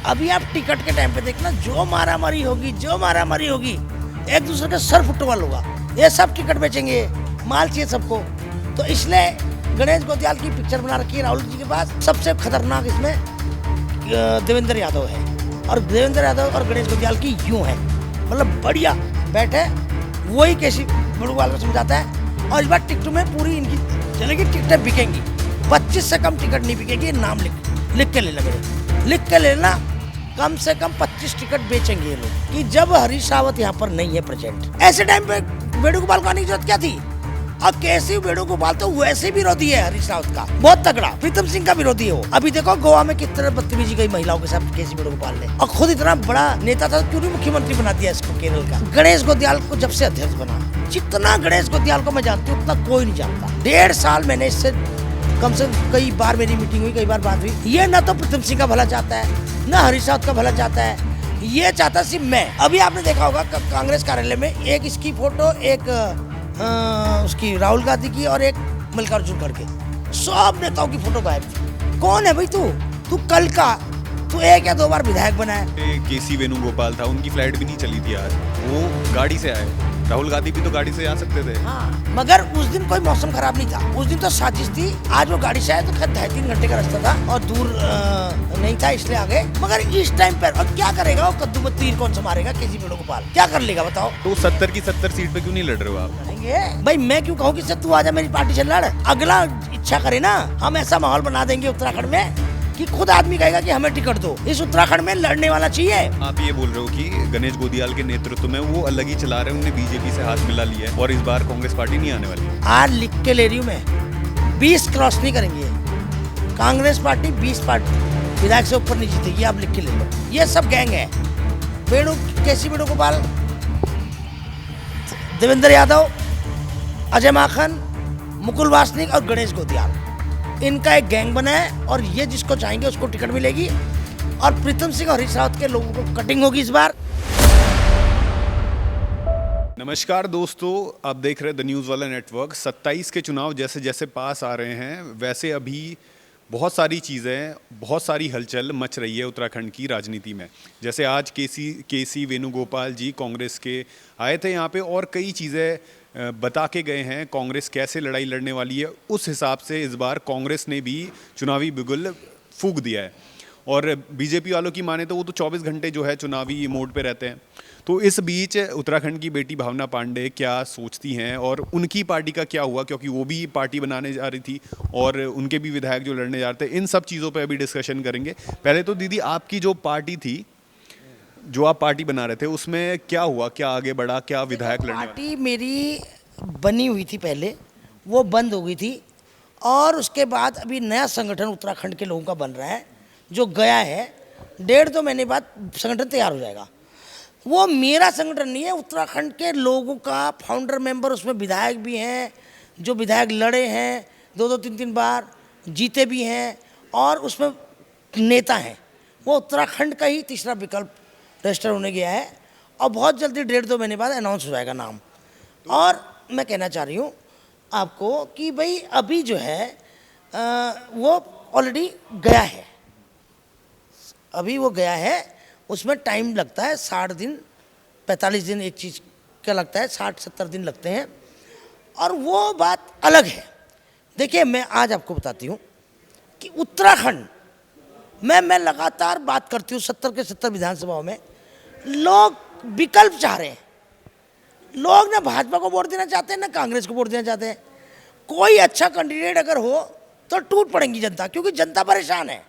अभी आप टिकट के टाइम पे देखना, जो मारामारी होगी, एक दूसरे का सर फुटबॉल होगा। ये सब टिकट बेचेंगे, माल चाहिए सबको। तो इसलिए गणेश गोदियाल की पिक्चर बना रखी है राहुल जी के पास। सबसे खतरनाक इसमें देवेंद्र यादव है, और देवेंद्र यादव और गणेश गोदियाल की यूं है, मतलब बढ़िया बैठे, वही केसी बेणुगोपाल को समझाता है। और इस बार टिकटों में पूरी इनकी चलेगी, टिकटें बिकेंगी, 25 से कम टिकट नहीं बिकेगी। नाम लिख के ले लेना, लिख के ले लेना, कम से कम 25 टिकट बेचेंगे ये लोग, कि जब हरीश रावत यहाँ पर नहीं है प्रेजेंट। ऐसे टाइम पे वेणुगोपाल को आने की जरूरत क्या थी? और केसी वेणुगोपाल तो वैसे विरोधी है हरीश रावत का, बहुत तगड़ा। प्रीतम सिंह का विरोधी है वो। अभी देखो गोवा में किस तरह बदतमीजी गई महिलाओं के साथ केसी वेणुगोपाल ने, और खुद इतना बड़ा नेता था, क्यों नहीं मुख्यमंत्री बना दिया इसको केरल का। गणेश गोदियाल को जब से अध्यक्ष बना, जितना गणेश गोदियाल को मैं जानती हूँ उतना कोई नहीं जानता। 1.5 साल मैंने इससे कम से कम कई बार मेरी मीटिंग हुई, कई बार बात हुई। ये ना तो प्रीतम सिंह का भला चाहता है, ना हरीश रावत का भला चाहता है, ये चाहता सिर्फ मैं। अभी आपने देखा होगा कांग्रेस कार्यालय में एक इसकी फोटो, एक उसकी राहुल गांधी की, और एक मल्लिकार्जुन खड़गे, सब नेताओं की फोटो गायब थी। कौन है भाई तू कल का, तू 1 या 2 बार विधायक बना है। केसी वेणुगोपाल था, उनकी फ्लाइट भी नहीं चली थी आज, वो गाड़ी से आए। राहुल गांधी भी तो गाड़ी से आ सकते थे। हाँ, मगर उस दिन कोई मौसम खराब नहीं था, उस दिन तो साजिश थी। आज वो गाड़ी से आए तो 2.5-3 घंटे का रास्ता था, और दूर नहीं था, इसलिए आ गए। मगर इस टाइम पर और क्या करेगा वो, कद्दू में तीर कौन सा मारेगा? केसी वेणुगोपाल क्या कर लेगा बताओ? तो 70 की 70 सीट पे क्यों नहीं लड़ रहे हो आप? भाई मैं क्यों कहूँ कि तू आजा मेरी पार्टी से लड़, अगला इच्छा करे ना, हम ऐसा माहौल बना देंगे उत्तराखंड में कि खुद आदमी कहेगा कि हमें टिकट दो। इस उत्तराखंड में लड़ने वाला चाहिए। आप ये बोल रहे हो कि गणेश गोदियाल के नेतृत्व में वो अलग ही चला रहे हैं, उन्हें बीजेपी से हाथ मिला लिया है, और इस बार कांग्रेस पार्टी नहीं आने वाली। आज लिख के ले रही हूँ मैं, 20 क्रॉस नहीं करेंगे कांग्रेस पार्टी, 20 पार्टी विधायक से ऊपर नहीं जीतेगी। आप लिख के ले लो, ये सब गैंग है। केसी वेणुगोपाल, देवेंद्र यादव, अजय माखन, मुकुल वासनिक और गणेश गोदियाल, इनका एक गैंग बना है, और ये जिसको चाहेंगे उसको टिकट मिलेगी। और प्रीतम सिंह और हरीश रावत के लोगों को कटिंग होगी इस बार। नमस्कार दोस्तों, आप देख रहे हैं द न्यूज़ वाला नेटवर्क। 27 के चुनाव जैसे जैसे पास आ रहे हैं, वैसे अभी बहुत सारी चीज़ें, बहुत सारी हलचल मच रही है उत्तराखंड की राजनीति में। जैसे आज केसी वेणुगोपाल जी कांग्रेस के आए थे यहाँ पे, और कई चीज़ें बता के गए हैं कांग्रेस कैसे लड़ाई लड़ने वाली है। उस हिसाब से इस बार कांग्रेस ने भी चुनावी बिगुल फूंक दिया है, और बीजेपी वालों की माने तो वो तो 24 घंटे जो है चुनावी मोड पे रहते हैं। तो इस बीच उत्तराखंड की बेटी भावना पांडे क्या सोचती हैं, और उनकी पार्टी का क्या हुआ, क्योंकि वो भी पार्टी बनाने जा रही थी, और उनके भी विधायक जो लड़ने जा रहे थे, इन सब चीज़ों पे अभी डिस्कशन करेंगे। पहले तो दीदी, आपकी जो पार्टी थी, जो आप पार्टी बना रहे थे, उसमें क्या हुआ, क्या आगे बढ़ा, क्या विधायक लड़ने? पार्टी मेरी बनी हुई थी पहले, वो बंद हो गई थी, और उसके बाद अभी नया संगठन उत्तराखंड के लोगों का बन रहा है, जो गया है 1.5-2 महीने बाद संगठन तैयार हो जाएगा। वो मेरा संगठन नहीं है, उत्तराखंड के लोगों का फाउंडर मेंबर, उसमें विधायक भी हैं, जो विधायक लड़े हैं 2-2, 3-3 बार, जीते भी हैं, और उसमें नेता हैं। वो उत्तराखंड का ही तीसरा विकल्प रजिस्टर होने गया है, और बहुत जल्दी 1.5-2 महीने बाद अनाउंस हो जाएगा नाम। और मैं कहना चाह रही हूँ आपको कि भाई अभी जो है वो ऑलरेडी गया है, अभी वो गया है, उसमें टाइम लगता है 60 दिन, 45 दिन एक चीज़ का लगता है, 60-70 दिन लगते हैं, और वो बात अलग है। देखिए, मैं आज आपको बताती हूँ कि उत्तराखंड में मैं लगातार बात करती हूँ, 70 के 70 विधानसभाओं में लोग विकल्प चाह रहे हैं। लोग ना भाजपा को वोट देना चाहते हैं, ना कांग्रेस को वोट देना चाहते हैं। कोई अच्छा कैंडिडेट अगर हो तो टूट पड़ेगी जनता, क्योंकि जनता परेशान है।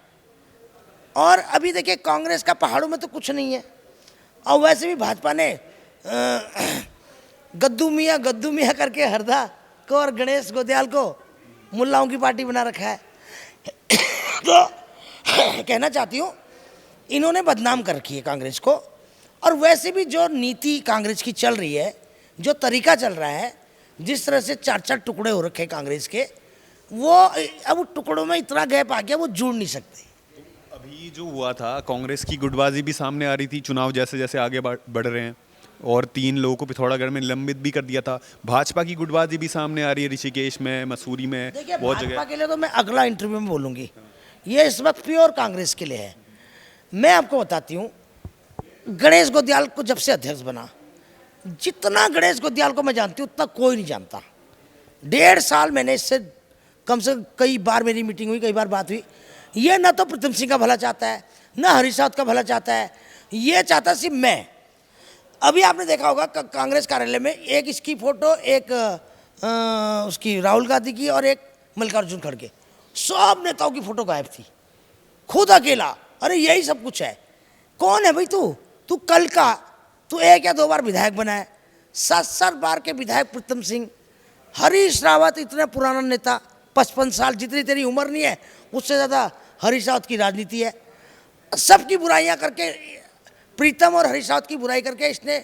और अभी देखिए, कांग्रेस का पहाड़ों में तो कुछ नहीं है, और वैसे भी भाजपा ने गद्दू मियाँ करके हरदा को और गणेश गोदियाल को मुल्लाओं की पार्टी बना रखा है। तो कहना चाहती हूँ, इन्होंने बदनाम कर रखी है कांग्रेस को। और वैसे भी जो नीति कांग्रेस की चल रही है, जो तरीका चल रहा है, जिस तरह से 4-4 टुकड़े हो रखे हैं कांग्रेस के, वो अब टुकड़ों में इतना गैप आ गया, वो जुड़ नहीं सकते। अभी जो हुआ था, कांग्रेस की गुटबाजी भी सामने आ रही थी, चुनाव जैसे जैसे आगे बढ़ रहे हैं, और 3 लोगों को पिथौरागढ़ में निलंबित भी कर दिया था। भाजपा की गुटबाजी भी सामने आ रही है, ऋषिकेश में, मसूरी में, बहुत जगह। भाजपा के लिए तो मैं अगला इंटरव्यू में बोलूँगी, ये इस वक्त प्योर कांग्रेस के लिए है। मैं आपको बताती हूँ, गणेश गोदियाल को जब से अध्यक्ष बना, जितना गणेश गोदियाल को मैं जानती हूँ उतना कोई नहीं जानता। 1.5 साल मैंने इससे कम से कम कई बार मेरी मीटिंग हुई, कई बार बात हुई। ये ना तो प्रीतम सिंह का भला चाहता है, ना हरीश रावत का भला चाहता है, ये चाहता सिर्फ मैं। अभी आपने देखा होगा कांग्रेस कार्यालय में एक इसकी फोटो, एक उसकी राहुल गांधी की और एक मल्लिकार्जुन खड़गे, सब नेताओं की फोटो गायब थी, खुद अकेला। अरे यही सब कुछ है। कौन है भाई तू कल का, तू 1 या 2 बार विधायक बना है, 7-7 बार के विधायक प्रीतम सिंह, हरीश रावत इतना पुराना नेता, 55 साल, जितनी तेरी उम्र नहीं है उससे ज़्यादा हरीश रावत की राजनीति है। सबकी बुराइयां करके, प्रीतम और हरीश रावत की बुराई करके इसने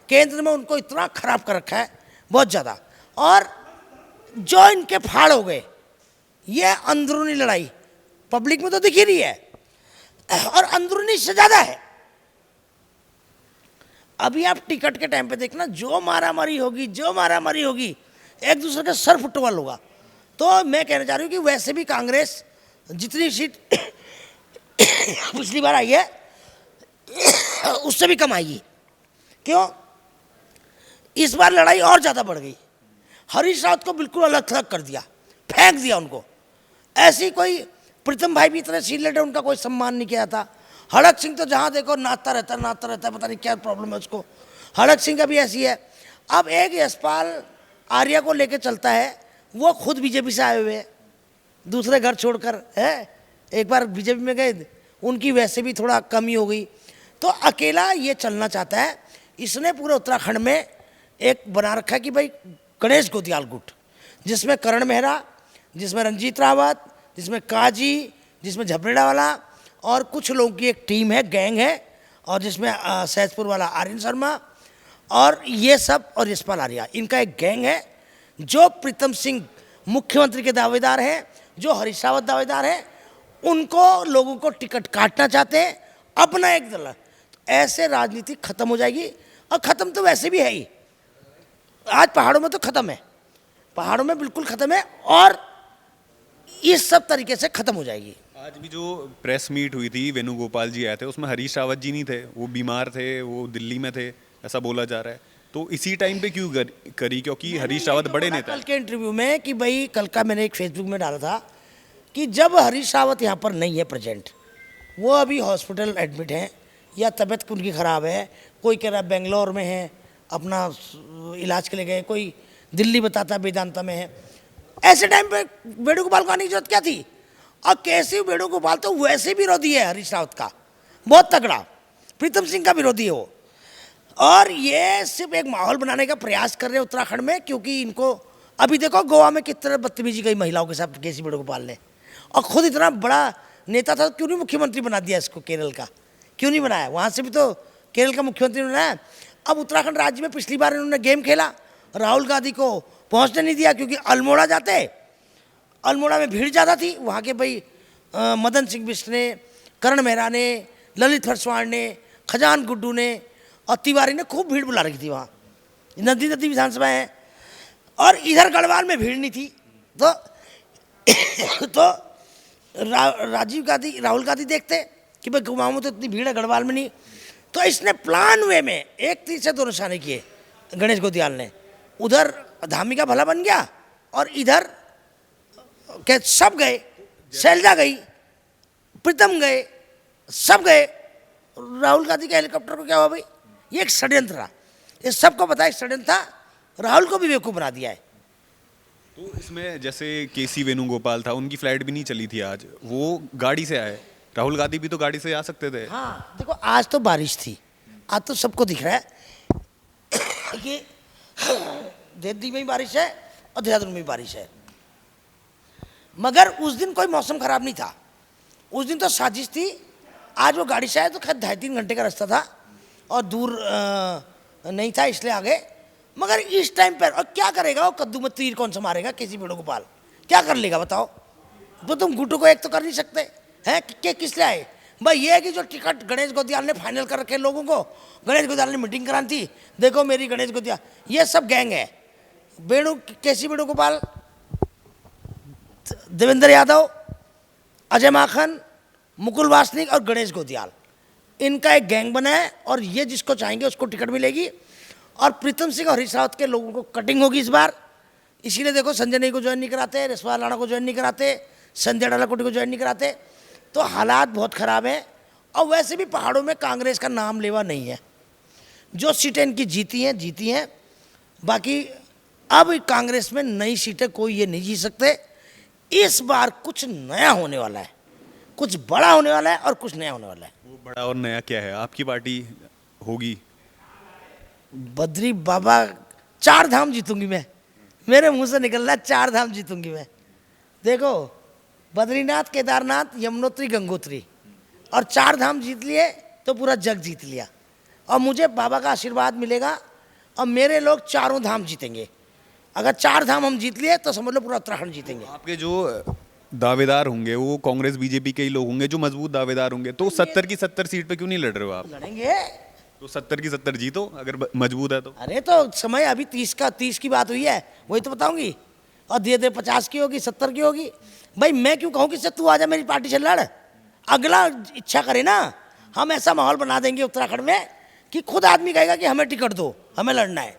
केंद्र में उनको इतना खराब कर रखा है, बहुत ज़्यादा। और जो इनके फाड़ हो गए, ये अंदरूनी लड़ाई पब्लिक में तो दिख ही रही है, और अंदरूनी से ज़्यादा है। अभी आप टिकट के टाइम पे देखना, जो मारामारी होगी, एक दूसरे के सर फुटबॉल होगा। तो मैं कहना चाह रही हूँ कि वैसे भी कांग्रेस जितनी सीट पिछली बार आई है उससे भी कम आएगी। क्यों? इस बार लड़ाई और ज़्यादा बढ़ गई। हरीश रावत को बिल्कुल अलग थलग कर दिया, फेंक दिया उनको। ऐसी कोई, प्रीतम भाई भी इतने सीनियर है, उनका कोई सम्मान नहीं किया था। हड़क सिंह तो जहाँ देखो नाचता रहता है, पता नहीं क्या प्रॉब्लम है उसको। हड़क सिंह का भी ऐसी है। अब एक यशपाल आर्या को लेके चलता है, वो खुद बीजेपी से आए हुए हैं, दूसरे घर छोड़कर है। एक बार बीजेपी में गए, उनकी वैसे भी थोड़ा कमी हो गई, तो अकेला ये चलना चाहता है। इसने पूरे उत्तराखंड में एक बना रखा है कि भाई गणेश गोदियाल गुट, जिसमें करण मेहरा, जिसमें रंजीत रावत, जिसमें काजी, जिसमें झपरेड़ा वाला और कुछ लोगों की एक टीम है, गैंग है, और जिसमें सहजपुर वाला आर्यन शर्मा और ये सब, और यशपाल आर्या, इनका एक गैंग है। जो प्रीतम सिंह मुख्यमंत्री के दावेदार हैं, जो हरीश रावत दावेदार हैं, उनको लोगों को टिकट काटना चाहते हैं, अपना एक दल। ऐसे राजनीति खत्म हो जाएगी, और खत्म तो वैसे भी है ही। आज पहाड़ों में तो खत्म है, पहाड़ों में बिल्कुल खत्म है, और इस सब तरीके से खत्म हो जाएगी। आज भी जो प्रेस मीट हुई थी, वेणुगोपाल जी आए थे, उसमें हरीश रावत जी नहीं थे, वो बीमार थे, वो दिल्ली में थे, ऐसा बोला जा रहा है। तो इसी टाइम पे क्यों करी? क्योंकि हरीश रावत बड़े नेता कल के इंटरव्यू में कि भाई, कल का मैंने एक फेसबुक में डाला था कि जब हरीश रावत यहाँ पर नहीं है प्रेजेंट, वो अभी हॉस्पिटल एडमिट हैं या तबीयत उनकी ख़राब है, कोई कह रहा है बेंगलोर में है अपना इलाज के लिए गए, कोई दिल्ली बताता वेदांता में है, ऐसे टाइम पे वेणुगोपाल को आने की जरूरत क्या थी? और कैसे वेणुगोपाल तो वैसे भी विरोधी है हरीश रावत का, बहुत तगड़ा, प्रीतम सिंह का विरोधी है वो। और ये सिर्फ एक माहौल बनाने का प्रयास कर रहे हैं उत्तराखंड में, क्योंकि इनको अभी देखो गोवा में किस तरह बदतमीजी कई महिलाओं के साथ केसी वेणुगोपाल ने, और खुद इतना बड़ा नेता था, क्यों नहीं मुख्यमंत्री बना दिया इसको? केरल का क्यों नहीं बनाया? वहाँ से भी तो केरल का मुख्यमंत्री बनाया। अब उत्तराखंड राज्य में पिछली बार इन्होंने गेम खेला, राहुल गांधी को पहुँचने नहीं दिया, क्योंकि अल्मोड़ा जाते, अल्मोड़ा में भीड़ ज़्यादा थी। वहाँ के भाई मदन सिंह बिष्ट ने, करण मेहरा ने, ललित फरसवाण ने, खजान गुड्डू ने और तिवारी ने खूब भीड़ बुला रखी थी वहाँ। नदी विधानसभा है, और इधर गढ़वाल में भीड़ नहीं थी। तो राहुल गांधी देखते कि भाई गाँव में तो इतनी भीड़ है, गढ़वाल में नहीं, तो इसने प्लान वे में एक तीर से दो निशाने किए गणेश गोदियाल ने। उधर धामी का भला बन गया, और इधर क्या सब गए, शैलजा गई, प्रीतम गए, सब गए। राहुल गांधी के हेलीकॉप्टर को क्या हुआ भाई? ये एक षड्यंत्र था, ये सबको पता है षड्यंत्र था, राहुल को भी बेवकूफ़ बना दिया है। तो इसमें जैसे केसी वेणुगोपाल था, उनकी फ्लाइट भी नहीं चली थी आज, वो गाड़ी से आए, राहुल गांधी भी तो गाड़ी से आ सकते थे। हाँ देखो, आज तो बारिश थी, आज तो सबको दिख रहा है कि दिल्ली में भी बारिश है और देहरादून में भी बारिश है, मगर उस दिन कोई मौसम खराब नहीं था, उस दिन तो साजिश थी। आज वो गाड़ी से आए तो खैर 2.5-3 घंटे का रास्ता था और दूर नहीं था, इसलिए आ गए। मगर इस टाइम पर और क्या करेगा वो? कद्दू में तीर कौन सा मारेगा? केसी वेणुगोपाल क्या कर लेगा बताओ? तो तुम गुटू को एक तो कर नहीं सकते हैं कि किस लिए आए भाई? ये है कि जो टिकट गणेश गोदियाल ने फाइनल कर रखे लोगों को, गणेश गोदियाल ने मीटिंग करानी थी, देखो मेरी गणेश गोदियाल, ये सब गैंग है। केसी वेणुगोपाल, देवेंद्र यादव, अजय माखन, मुकुल वासनिक और गणेश गोदियाल, इनका एक गैंग बना है और ये जिसको चाहेंगे उसको टिकट मिलेगी। और प्रीतम सिंह और हरीश रावत के लोगों को कटिंग होगी इस बार। इसीलिए देखो संजय नहीं को ज्वाइन नहीं कराते, रिश्वा राणा को ज्वाइन नहीं कराते, संजय डालाकोटी को ज्वाइन नहीं कराते। तो हालात बहुत ख़राब हैं। और वैसे भी पहाड़ों में कांग्रेस का नाम लेवा नहीं है। जो सीटें इनकी जीती हैं। बाकी अब कांग्रेस में नई सीटें कोई ये नहीं जीत सकते। इस बार कुछ नया होने वाला है, कुछ बड़ा होने वाला है और कुछ नया होने वाला है। वो बड़ा और नया क्या है? आपकी पार्टी होगी? बद्री बाबा, 4 धाम जीतूंगी मैं। मेरे मुंह से निकल रहा है 4 धाम जीतूंगी मैं। देखो, बद्रीनाथ, केदारनाथ, यमुनोत्री, गंगोत्री और 4 धाम जीत लिए तो पूरा जग जीत लिया। और मुझे बाबा का आशीर्वाद मिलेगा और मेरे लोग 4 धाम जीतेंगे। अगर 4 धाम हम जीत लिए तो समझ लो पूरा उत्तराखंड जीतेंगे। आपके जो दावेदार होंगे वो कांग्रेस बीजेपी के ही लोग होंगे, जो मजबूत दावेदार होंगे। तो 70 की 70 सीट पे क्यों नहीं लड़ रहे हो आप? लड़ेंगे तो 70 की 70 जीतो अगर मजबूत है तो। अरे तो समय अभी 30 की बात हुई है, वही तो बताऊंगी। और धीरे धीरे 50 की होगी, 70 की होगी। भाई मैं क्यों कहूँ कि से तू आजा मेरी पार्टी से लड़। अगला इच्छा करे ना, हम ऐसा माहौल बना देंगे उत्तराखंड में कि खुद आदमी कहेगा कि हमें टिकट दो, हमें लड़ना है।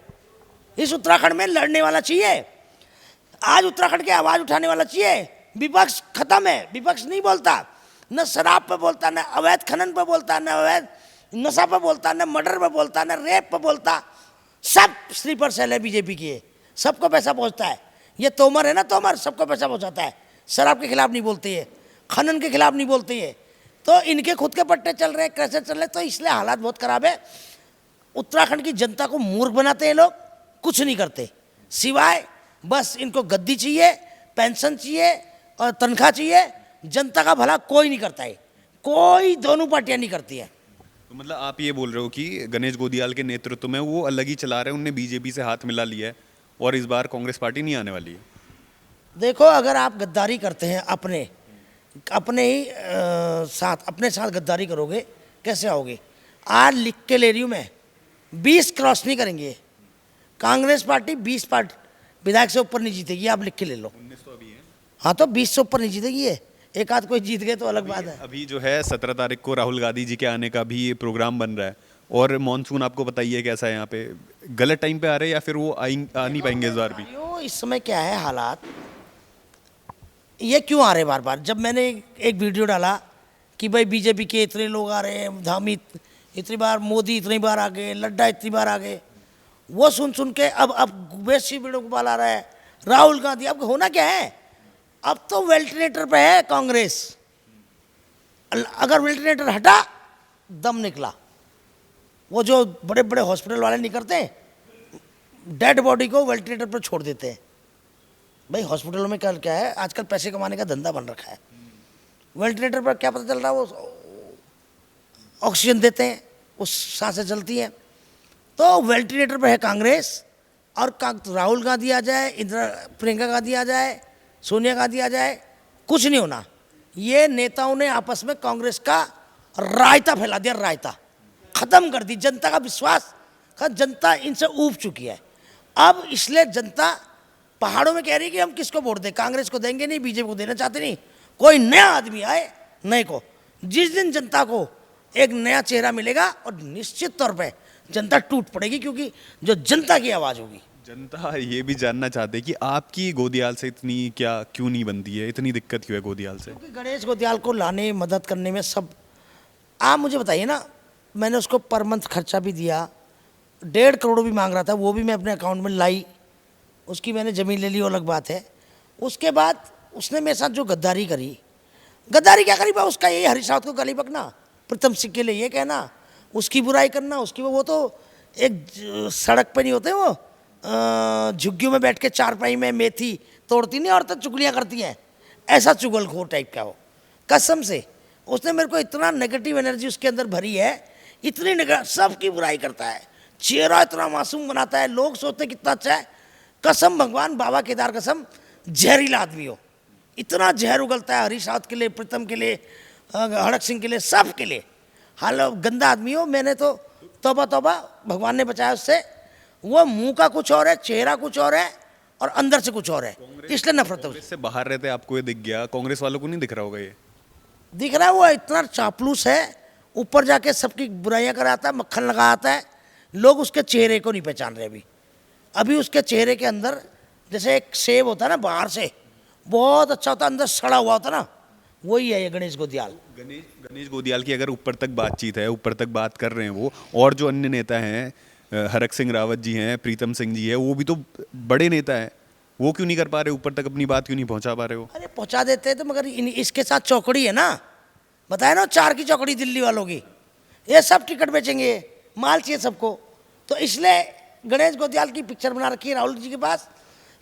इस उत्तराखंड में लड़ने वाला चाहिए। आज उत्तराखंड की आवाज़ उठाने वाला चाहिए। विपक्ष खत्म है, विपक्ष नहीं बोलता, न शराब पे बोलता, न अवैध खनन पे बोलता, न अवैध नशा पे बोलता, न मर्डर पे बोलता, न रेप पे बोलता। सब स्लीपर सेल है बीजेपी की, सबको पैसा पहुंचता है। ये तोमर है ना, तोमर सबको पैसा पहुंचाता है। शराब के खिलाफ नहीं बोलते है, खनन के खिलाफ नहीं बोलते है। तो इनके खुद के पट्टे चल रहे हैं, कैसे चल रहे। तो इसलिए हालात बहुत खराब है। उत्तराखंड की जनता को मूर्ख बनाते हैं लोग, कुछ नहीं करते सिवाय बस इनको गद्दी चाहिए, पेंशन चाहिए और तनख्वाह चाहिए। जनता का भला कोई नहीं करता है, कोई दोनों पार्टियां नहीं करती है। तो मतलब आप ये बोल रहे हो कि गणेश गोदियाल के नेतृत्व में वो अलग ही चला रहे हैं, उनने बीजेपी से हाथ मिला लिया है और इस बार कांग्रेस पार्टी नहीं आने वाली है। देखो, अगर आप गद्दारी करते हैं अपने ही साथ, अपने साथ गद्दारी करोगे, कैसे आओगे? आज लिख के ले रही हूँ मैं, 20 क्रॉस नहीं करेंगे कांग्रेस पार्टी। 20 विधायक से ऊपर नहीं जीतेगी, आप लिख के ले लो। 19 तो अभी है। हाँ, तो 20 से ऊपर नहीं जीतेगी ये। एक आध कोई जीत गए तो अलग बात है। अभी जो है 17 तारीख को राहुल गांधी जी के आने का भी प्रोग्राम बन रहा है और मॉनसून आपको बताइए कैसा है यहाँ पे। गलत टाइम पे आ रहे हैं या फिर वो आ नहीं पाएंगे इस बार भी? इस समय क्या है हालात, ये क्यों आ रहे बार बार? जब मैंने एक वीडियो डाला कि भाई बीजेपी के इतने लोग आ रहे हैं, धामी इतनी बार, मोदी इतनी बार आ गए, लड्डा इतनी बार आ गए, वो सुन के अब वैसी वेणुगोपाल आ रहा है, राहुल गांधी। अब होना क्या है? अब तो वेंटिलेटर पे है कांग्रेस। अगर वेंटिलेटर हटा, दम निकला। वो जो बड़े बड़े हॉस्पिटल वाले नहीं करते, डेड बॉडी को वेंटिलेटर पर छोड़ देते हैं। भाई हॉस्पिटलों में क्या है, आजकल पैसे कमाने का धंधा बन रखा है। वेंटिलेटर पर क्या पता चल रहा है, वो ऑक्सीजन देते हैं, उस सांसें चलती हैं। तो वेंटिलेटर पर है कांग्रेस। और राहुल गांधी आ जाए, प्रियंका गांधी आ जाए, सोनिया गांधी आ जाए, कुछ नहीं होना। ये नेताओं ने आपस में कांग्रेस का रायता फैला दिया, रायता खत्म कर दी। जनता का विश्वास, जनता इनसे ऊब चुकी है। अब इसलिए जनता पहाड़ों में कह रही है कि हम किसको वोट दें, कांग्रेस को देंगे नहीं, बीजेपी को देना चाहते नहीं। कोई नया आदमी आए, नए को। जिस दिन जनता को एक नया चेहरा मिलेगा और निश्चित तौर पे जनता टूट पड़ेगी, क्योंकि जो जनता की आवाज़ होगी। जनता ये भी जानना चाहते हैं कि आपकी गोदियाल से इतनी क्यों नहीं बनती है, इतनी दिक्कत क्यों है गोदियाल से? क्योंकि गणेश गोदियाल को लाने, मदद करने में सब, आप मुझे बताइए ना, मैंने उसको पर मंथ खर्चा भी दिया, 1.5 करोड़ भी मांग रहा था, वो भी मैं अपने अकाउंट में लाई। उसकी मैंने ज़मीन ले ली, वो अलग बात है। उसके बाद उसने मेरे साथ जो गद्दारी करी, गद्दारी क्या करी भाई? उसका यही हरीश रावत को गाली बकना, प्रीतम सिंह के लिए ये कहना, उसकी बुराई करना, उसकी वो तो एक सड़क पे नहीं होते, वो झुग्गियों में बैठ के चारपाई में मेथी तोड़ती नहीं औरतें, चुगलियाँ करती हैं, ऐसा चुगलखोर टाइप का वो। कसम से उसने मेरे को इतना नेगेटिव एनर्जी उसके अंदर भरी है, इतनी सबकी बुराई करता है, चेहरा इतना मासूम बनाता है, लोग सोचते कितना अच्छा है। कसम भगवान बाबा केदार कसम, जहरीला आदमी हो, इतना जहर उगलता है हरीश रावत के लिए, प्रीतम के लिए, हड़क सिंह के लिए, सब के लिए। हाल गंदा आदमी हो। मैंने तो तौबा तौबा, भगवान ने बचाया उससे। वो मुंह का कुछ और है, चेहरा कुछ और है और अंदर से कुछ और है, इसलिए नफरत है उससे। से बाहर रहते आपको ये दिख गया, कांग्रेस वालों को नहीं दिख रहा होगा ये? दिख रहा है वो इतना चापलूस है, ऊपर जाके सबकी बुराइयां कराता है, मक्खन लगाता है। लोग उसके चेहरे को नहीं पहचान रहे अभी उसके चेहरे के अंदर जैसे एक सेब होता है ना, बाहर से बहुत अच्छा होता है, अंदर सड़ा हुआ होता है ना, वही है ये गणेश गोदियाल। गणेश गोदियाल की अगर ऊपर तक बातचीत है, ऊपर तक बात कर रहे हैं वो, और जो अन्य नेता हैं, हरक सिंह रावत जी हैं, प्रीतम सिंह जी है, वो भी तो बड़े नेता हैं, वो क्यों नहीं कर पा रहे ऊपर तक, अपनी बात क्यों नहीं पहुंचा पा रहे हो? अरे पहुंचा देते हैं तो, मगर इसके साथ चौकड़ी है ना, बताया ना 4 की चौकड़ी दिल्ली वालों की, ये सब टिकट बेचेंगे, माल चाहिए सबको। तो इसलिए गणेश गोदियाल की पिक्चर बना रखी है राहुल जी के पास।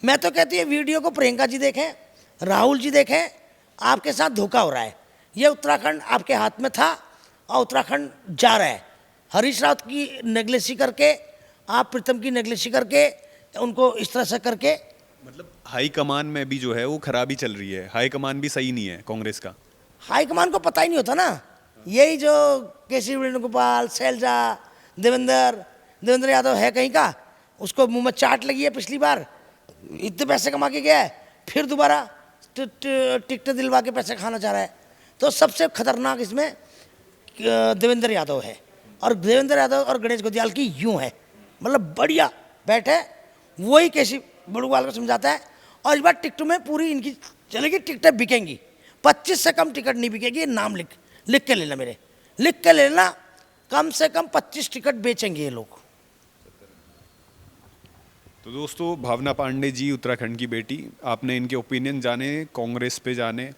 मैं तो कहती है वीडियो को प्रियंका जी देखें, राहुल जी देखें, आपके साथ धोखा हो रहा है। ये उत्तराखंड आपके हाथ में था और उत्तराखंड जा रहा है। हरीश रावत की नेगलेसी करके, आप प्रीतम की नेगलेसी करके, उनको इस तरह से करके, मतलब हाई कमान में भी जो है वो खराबी चल रही है, हाई कमान भी सही नहीं है कांग्रेस का। हाईकमान को पता ही नहीं होता ना। यही जो केसी वेणुगोपाल, शैलजा, देवेंद्र यादव है कहीं का, उसको मुंह में चाट लगी है पिछली बार, इतने पैसे कमा के गया है, फिर दोबारा टिकट दिलवा के पैसे खाना चाह रहा है। तो सबसे खतरनाक इसमें देवेंद्र यादव है, और देवेंद्र यादव और गणेश गोदियाल की यूं है, मतलब बढ़िया बैठे, वही केसी वेणुगोपाल को समझाता है। और इस बार टिकटों में पूरी इनकी चलेगी, टिकटें बिकेंगी, 25 से कम टिकट नहीं बिकेगी। नाम लिख के लेना, मेरे लिख के लेना, कम से कम 25 टिकट बेचेंगे ये लोग। तो दोस्तों, भावना पांडे जी, उत्तराखंड की बेटी, आपने इनके ओपिनियन जाने, कांग्रेस पे जाने,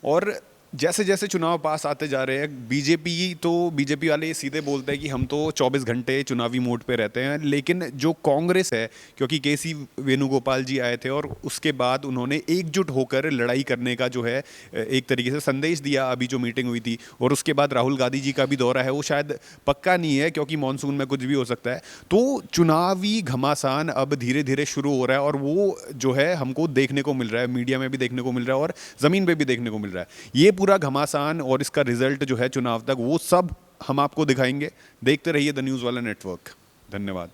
और जैसे जैसे चुनाव पास आते जा रहे हैं, बीजेपी वाले सीधे बोलते हैं कि हम तो 24 घंटे चुनावी मोड पे रहते हैं, लेकिन जो कांग्रेस है, क्योंकि केसी वेणुगोपाल जी आए थे और उसके बाद उन्होंने एकजुट होकर लड़ाई करने का जो है एक तरीके से संदेश दिया, अभी जो मीटिंग हुई थी, और उसके बाद राहुल गांधी जी का भी दौरा है, वो शायद पक्का नहीं है क्योंकि मानसून में कुछ भी हो सकता है। तो चुनावी घमासान अब धीरे धीरे शुरू हो रहा है, और वो जो है हमको देखने को मिल रहा है, मीडिया में भी देखने को मिल रहा है और ज़मीन पे भी देखने को मिल रहा है। ये पूरा घमासान और इसका रिजल्ट जो है चुनाव तक, वो सब हम आपको दिखाएंगे। देखते रहिए द न्यूज़ वाला नेटवर्क। धन्यवाद।